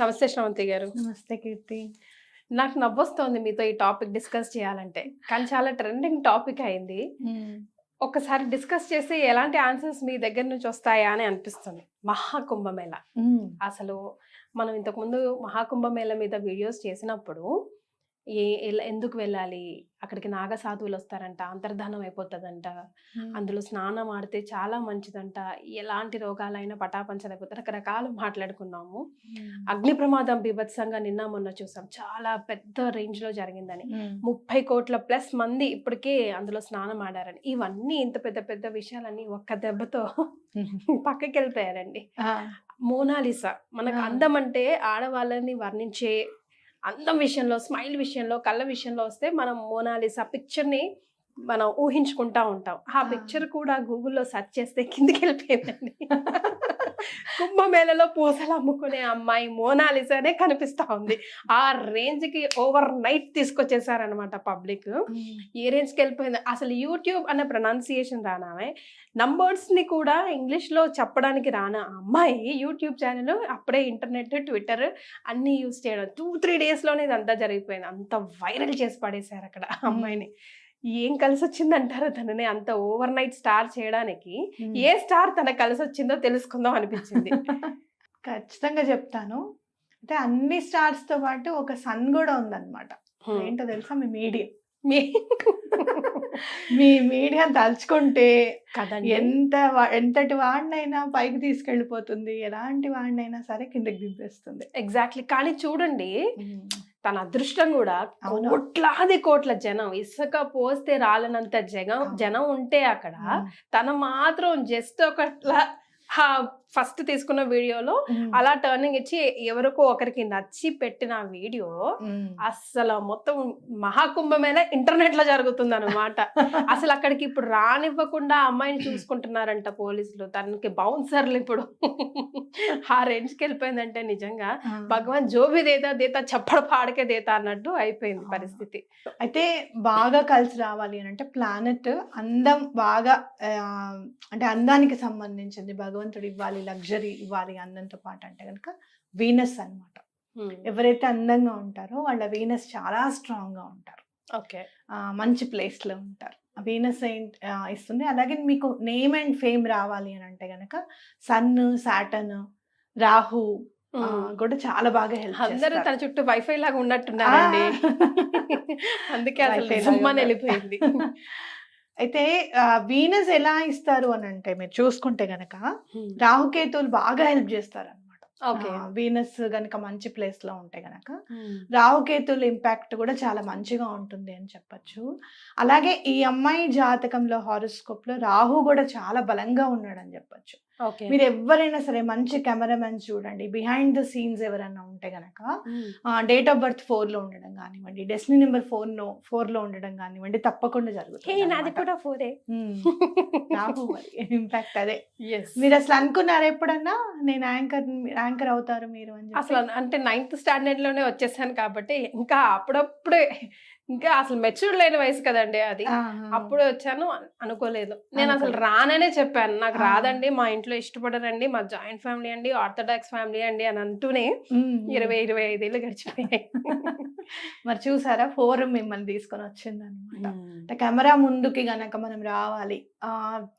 నమస్తే శ్రవంతి గారు. నమస్తే కీర్తి. నాకు నవ్వొస్తోంది మీతో ఈ టాపిక్ డిస్కస్ చేయాలంటే. కానీ చాలా ట్రెండింగ్ టాపిక్ అయింది. ఒక్కసారి డిస్కస్ చేసి ఎలాంటి ఆన్సర్స్ మీ దగ్గర నుంచి వస్తాయా అని అనిపిస్తుంది. మహాకుంభమేళ. అసలు మనం ఇంతకుముందు మహాకుంభమేళ మీద వీడియోస్ చేసినప్పుడు ఎందుకు వెళ్ళాలి, అక్కడికి నాగ సాధువులు వస్తారంట, అంతర్ధానం అయిపోతుందంట, అందులో స్నానం ఆడితే చాలా మంచిదంట, ఎలాంటి రోగాలైనా పటాపంచలు అయిపోతాయి, రకరకాలు మాట్లాడుకున్నాము. అగ్ని ప్రమాదం బీభత్సంగా నిన్న మొన్న చూసాం, చాలా పెద్ద రేంజ్ లో జరిగిందని. 30 కోట్ల ప్లస్ మంది ఇప్పటికే అందులో స్నానం ఆడారని. ఇవన్నీ ఇంత పెద్ద పెద్ద విషయాలన్నీ ఒక్క దెబ్బతో పక్కకి వెళ్ళిపోయారండి. మోనాలిసా మనకు అందం అంటే ఆడవాళ్ళని వర్ణించే అందం విషయంలో, స్మైల్ విషయంలో, కళ్ళ విషయంలో వస్తే మనం మోనాలిసా పిక్చర్ని మనం ఊహించుకుంటా ఉంటాం. ఆ పిక్చర్ కూడా గూగుల్లో సెర్చ్ చేస్తే కిందికి వెళ్ళిపోయిందండి. కుంభమేళలో పూసలు అమ్ముకునే అమ్మాయి మోనాలిసానే కనిపిస్తా ఉంది. ఆ రేంజ్కి ఓవర్ నైట్ తీసుకొచ్చేసారనమాట పబ్లిక్. ఏ రేంజ్కి వెళ్ళిపోయింది అసలు. యూట్యూబ్ అనే ప్రొనౌన్సియేషన్ రానామే, నంబర్స్ని కూడా ఇంగ్లీష్లో చెప్పడానికి రానా అమ్మాయి యూట్యూబ్ ఛానల్ అప్పుడే ఇంటర్నెట్, ట్విట్టర్ అన్నీ యూజ్ చేయడం 2-3 డేస్లోనే ఇదంతా జరిగిపోయింది. అంత వైరల్ చేసి పడేశారు అక్కడ అమ్మాయిని. ఏం కలిసి వచ్చిందంటారు తనని అంత ఓవర్ నైట్ స్టార్ చేయడానికి? ఏ స్టార్ తనకు కలిసి వచ్చిందో తెలుసుకుందాం అనిపించింది. ఖచ్చితంగా చెప్తాను. అంటే అన్ని స్టార్స్ తో పాటు ఒక సన్ కూడా ఉందన్నమాట. ఏంటో తెలుసా? మీ మీడియా. మీ మీడియా తలుచుకుంటే ఎంతటి వాడినైనా పైకి తీసుకెళ్ళిపోతుంది, ఎలాంటి వాడినైనా సరే కిందకి దింపేస్తుంది. ఎగ్జాక్ట్లీ. కానీ చూడండి, తన అదృష్టం కూడా కోట్లాది కోట్ల జనం, ఇసుక పోస్తే రాలనంత జనం ఉంటే అక్కడ తన మాత్రం జస్ట్ ఒకట్లా ఫస్ట్ తీసుకున్న వీడియోలో అలా టర్నింగ్ ఇచ్చి ఎవరికో ఒకరికి నచ్చి పెట్టిన వీడియో అసలు మొత్తం మహాకుంభమేళ ఇంటర్నెట్ లో జరుగుతుంది అనమాట. అసలు అక్కడికి ఇప్పుడు రానివ్వకుండా అమ్మాయిని చూసుకుంటున్నారంట పోలీసులు. తనకి బౌన్సర్లు ఇప్పుడు ఆ రేంజ్ కి వెళ్ళిపోయిందంటే నిజంగా భగవాన్ జోబి దేతా దేతా చప్పడ పాడకే దేతా అన్నట్టు అయిపోయింది పరిస్థితి. అయితే బాగా కలిసి రావాలి అని అంటే ప్లానెట్ అందం బాగా అంటే అందానికి సంబంధించింది భగవంతుడు ఇవ్వాలి, లగ్జరీ ఇవ్వాలి అందంతో పాటు అంటే కనుక వీనస్ అన్నమాట. ఎవరైతే అందంగా ఉంటారో వాళ్ళ వీనస్ చాలా స్ట్రాంగ్ గా ఉంటారు. ఓకే, మంచి ప్లేస్ లో ఉంటారు. వీనస్ ఇస్తుంది. అలాగే మీకు నేమ్ అండ్ ఫేమ్ రావాలి అని అంటే గనక సన్, సాటర్న్, రాహు కూడా చాలా బాగా హెల్ప్. అందరూ తన చుట్టూ వైఫై లాగా ఉన్నట్టున్నారండి. అందుకే అసలు వెళ్ళిపోయింది. అయితే వీనస్ ఎలా ఇస్తారు అని అంటే మీరు చూసుకుంటే గనక రాహుకేతువులు బాగా హెల్ప్ చేస్తారు అనమాట. వీనస్ గనక మంచి ప్లేస్ లో ఉంటే గనక రాహుకేతువుల ఇంపాక్ట్ కూడా చాలా మంచిగా ఉంటుంది అని చెప్పచ్చు. అలాగే ఈ అమ్మాయి జాతకంలో హారోస్కోప్ లో రాహు కూడా చాలా బలంగా ఉన్నాడు అని చెప్పచ్చు. మీరు ఎవరైనా సరే మంచి కెమెరామెన్స్ చూడండి, బిహైండ్ ద సీన్స్ ఎవరైనా ఉంటే గనక డేట్ ఆఫ్ బర్త్ 4 లో ఉండడం కానివ్వండి, డెస్టినీ నెంబర్ 4 లో ఉండడం కానివ్వండి, తప్పకుండా జరుగుతుంది. నాది కూడా 4 రాహు ఇంపాక్ట్ అదే. మీరు అసలు అనుకున్నారా ఎప్పుడన్నా నేను యాంకర్ అవుతారు మీరు అని? అసలు అంటే 9th స్టాండర్డ్ లోనే వచ్చేసాను కాబట్టి ఇంకా అప్పుడప్పుడే, ఇంకా అసలు మెచ్యూర్ లేని వయసు కదండి అది. అప్పుడు వచ్చాను, అనుకోలేదు. నేను అసలు రాననే చెప్పాను, నాకు రాదండి, మా ఇంట్లో ఇష్టపడరండి, మా జాయింట్ ఫ్యామిలీ అండి, ఆర్థోడాక్స్ ఫ్యామిలీ అండి అని అంటూనే 20-25 ఏళ్ళు గడిచిపోయాయి. మరి చూసారా, 4 మిమ్మల్ని తీసుకొని వచ్చింది అనమాట. కెమెరా ముందుకి గనక మనం రావాలి,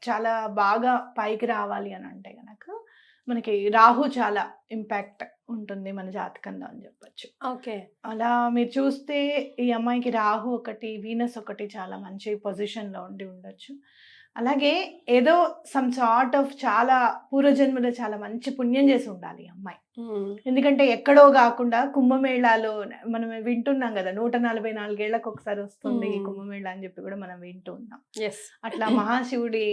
చాలా బాగా పైకి రావాలి అని అంటే గనక మనకి రాహు చాలా ఇంపాక్ట్ ఉంటుంది మన జాతకంలో అని చెప్పచ్చు. ఓకే, అలా మీరు చూస్తే ఈ అమ్మాయికి రాహు ఒకటి, వీనస్ ఒకటి చాలా మంచి పొజిషన్ లో ఉండొచ్చు. అలాగే ఏదో సమ్ సార్ట్ ఆఫ్ చాలా పూర్వజన్మలో చాలా మంచి పుణ్యం చేసి ఉండాలి ఈ అమ్మాయి. ఎందుకంటే ఎక్కడో కాకుండా కుంభమేళాలో మనం వింటున్నాం కదా, 144 ఏళ్లకు ఒకసారి వస్తుంది ఈ కుంభమేళ అని చెప్పి కూడా మనం వింటూ ఉన్నాం. అట్లా మహాశివుడి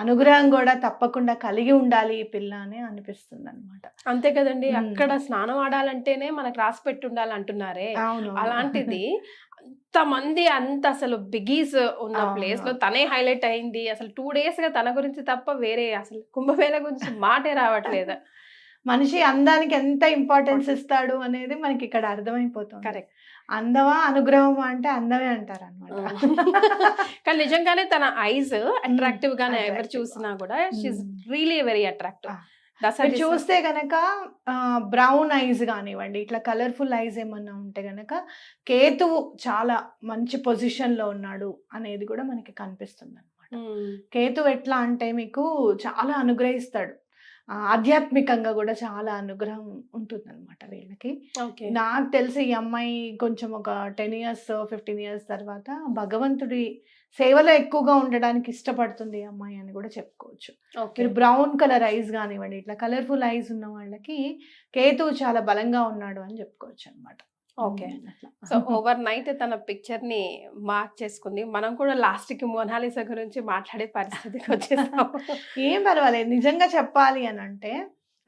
అనుగ్రహం కూడా తప్పకుండా కలిగి ఉండాలి ఈ పిల్ల అని అనిపిస్తుంది అనమాట. అంతే కదండి, అక్కడ స్నానం ఆడాలంటేనే మనకు రాసి పెట్టి ఉండాలి అంటున్నారే. అలాంటిది అంతమంది, అంత అసలు బిగీస్ ఉన్న ప్లేస్ లో తనే హైలైట్ అయింది. అసలు 2 days గా తన గురించి తప్ప వేరే అసలు కుంభమేళ గురించి మాటే రావట్లేదు. మనిషి అందానికి ఎంత ఇంపార్టెన్స్ ఇస్తాడు అనేది మనకి ఇక్కడ అర్థమైపోతుంది. కరెక్ట్. అందమా అనుగ్రహమా అంటే అందమే అంటారు అనమాట. కానీ నిజంగానే తన ఐస్ అట్రాక్టివ్ గానే ఎవరు చూసినా కూడా she is really very attractive. Dasara మీరు చూస్తే గనక బ్రౌన్ ఐస్ కానివ్వండి, ఇట్లా కలర్ఫుల్ ఐస్ ఏమన్నా ఉంటే గనక కేతువు చాలా మంచి పొజిషన్ లో ఉన్నాడు అనేది కూడా మనకి కనిపిస్తుంది అనమాట. కేతువు ఎట్లా అంటే మీకు చాలా అనుగ్రహిస్తాడు, ఆధ్యాత్మికంగా కూడా చాలా అనుగ్రహం ఉంటుంది అనమాట వీళ్ళకి. ఓకే. నాకు తెలిసి ఈ అమ్మాయి కొంచెం ఒక 10 ఇయర్స్ 15 ఇయర్స్ తర్వాత భగవంతుడి సేవలో ఎక్కువగా ఉండడానికి ఇష్టపడుతుంది ఈ అమ్మాయి అని కూడా చెప్పుకోవచ్చు. ఓకే. మీరు బ్రౌన్ కలర్ ఐస్ కానివ్వండి, ఇట్లా కలర్ఫుల్ ఐస్ ఉన్న వాళ్ళకి కేతువు చాలా బలంగా ఉన్నాడు అని చెప్పుకోవచ్చు అనమాట. ఓకే. సో ఓవర్ నైట్ తన పిక్చర్ ని మార్క్ చేసుకుంది. మనం కూడా లాస్ట్ కి మోనాలిసా గురించి మాట్లాడే పరిస్థితికి వచ్చేసాం. ఏం పర్వాలేదు, నిజంగా చెప్పాలి అని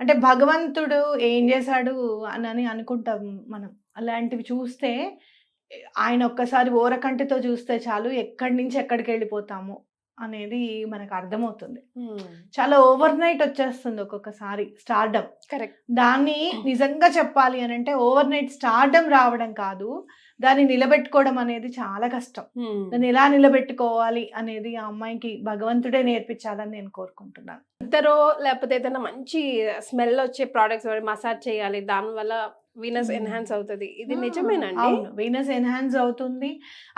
అంటే భగవంతుడు ఏం చేశాడు అని అనుకుంటాం మనం. అలాంటివి చూస్తే ఆయన ఒక్కసారి ఓరకంటితో చూస్తే చాలు ఎక్కడి నుంచి ఎక్కడికి వెళ్ళిపోతాము అనేది మనకు అర్థమవుతుంది. చాలా ఓవర్ నైట్ వచ్చేస్తుంది ఒక్కొక్కసారి స్టార్డమ్. కరెక్ట్. దాన్ని నిజంగా చెప్పాలి అని అంటే ఓవర్ నైట్ స్టార్డమ్ రావడం కాదు, దాన్ని నిలబెట్టుకోవడం అనేది చాలా కష్టం. దాన్ని ఎలా నిలబెట్టుకోవాలి అనేది ఆ అమ్మాయికి భగవంతుడే నేర్పించాలని నేను కోరుకుంటున్నాను. ఇద్దరు లేకపోతే ఏదైనా మంచి స్మెల్ వచ్చే ప్రోడక్ట్స్ మసాజ్ చేయాలి, దానివల్ల వీనస్ ఎన్హాన్స్ అవుతుంది, ఇది నిజమేనండి? అవును, వీనస్ ఎన్హాన్స్ అవుతుంది.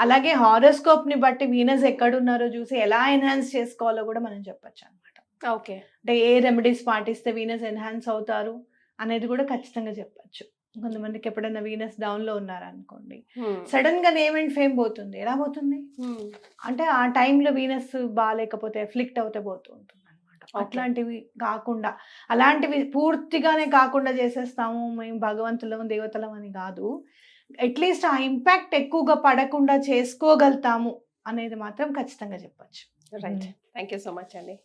అలాగే హారోస్కోప్ ని బట్టి వీనస్ ఎక్కడున్నారో చూసి ఎలా ఎన్హాన్స్ చేసుకోవాలో కూడా మనం చెప్పొచ్చు అనమాట. ఓకే. అంటే ఏ రెమెడీస్ పాటిస్తే వీనస్ ఎన్హాన్స్ అవుతారు అనేది కూడా ఖచ్చితంగా చెప్పొచ్చు. కొంతమందికి ఎప్పుడైనా వీనస్ డౌన్ లో ఉన్నారనుకోండి, సడన్ గా నేమ్ అండ్ ఫేమ్ పోతుంది. ఎలా పోతుంది అంటే ఆ టైంలో వీనస్ బాగాలేకపోతే ఎఫ్లిక్ట్ అవుతే పోతూ ఉంటుంది అనమాట. అట్లాంటివి కాకుండా, అలాంటివి పూర్తిగానే కాకుండా చేసేస్తాము మేము భగవంతులం దేవతలం అని కాదు, అట్లీస్ట్ ఆ ఇంపాక్ట్ ఎక్కువగా పడకుండా చేసుకోగలుగుతాము అనేది మాత్రం ఖచ్చితంగా చెప్పచ్చు. Right. Thank you so much అండి.